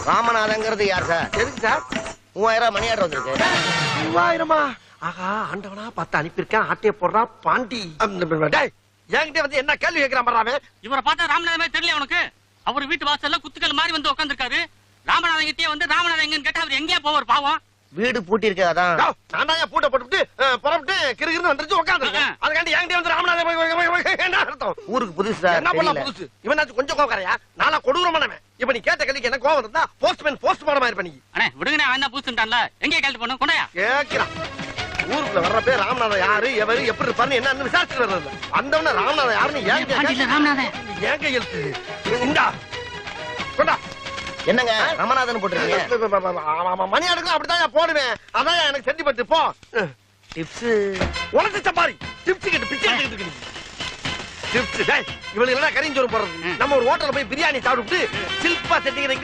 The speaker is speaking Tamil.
ராமநாதங்கிறது யார் சார்? எதுக்கு சார்? 3000 மணி ஆர்டர் வந்திருக்கு. 3000? ஆகா, ஆண்டவனா பார்த்து அனுப்பியிருக்கேன். ஆட்டைய போடுறா பாண்டி. என்கிட்ட வந்து என்ன கேள்வி கேட்கிறான் பாரு. இவரை பார்த்தா ராமநாதமே தெரியல உனக்கு? அவர் வீட்டு வாசல்ல குத்துக்கள் மாதிரி வந்து உட்காந்துருக்காரு. ராமநாதன் கிட்டே வந்து ராமநாதன் எங்கன்னு கேட்டா அவர் எங்கேயா போவார் பாவம்? வீடு பூட்டி இருக்கு, அதான். நான் பூட்ட போட்டு புறப்பட்டு கிருகிருன்னு வந்துருச்சு உட்காந்துருக்கேன். அதுக்காண்டி என்கிட்ட வந்து ராமநாதன் என்ன அர்த்தம்? ஊருக்கு புதுசு சார். என்ன பண்ணலாம் புதுசு? இவனாச்சும் கொஞ்சம் கோவக்காரையா? நாளா கொடூரமானவன். இப்ப நீ கேட்ட கேள்விக்கு என்ன கோவம் இருந்தா போஸ்ட் மாடமா இருப்ப நீ. அண்ணே விடுங்கண்ணே, அவன் தான் புதுசுட்டான்ல, எங்கே கேள்வி பண்ணும் கொண்டாயா கேட்கிறான். ஊருக்குள்ள வர்றப்ப ராமநாதன் யாரு எவரு எப்படி இருப்பாருன்னு என்ன விசாரிச்சு வர்றது. வந்தவன ராமநாதன் யாருன்னு ராமநாதன் ஏன் கையெழுத்து இந்தா கொண்டா. என்னங்க ராமநாதன் போட்டுருக்கீங்க? மணி அடுக்கலாம் அப்படிதான் போடுவேன். அதான் எனக்கு செஞ்சு பத்து போ. டிப்ஸ் உனக்கு சப்பாரி டிப்ஸ் கிட்ட பிச்சை எடுத்துக்கிட்டு டிப்ஸ் இவளுக்கு எல்லாம் கரிஞ்சோறு போடுறது. நம்ம ஒரு ஹோட்டல்ல போய் பிரியாணி சாப்பிட்டு சில்பா செட்டிங்க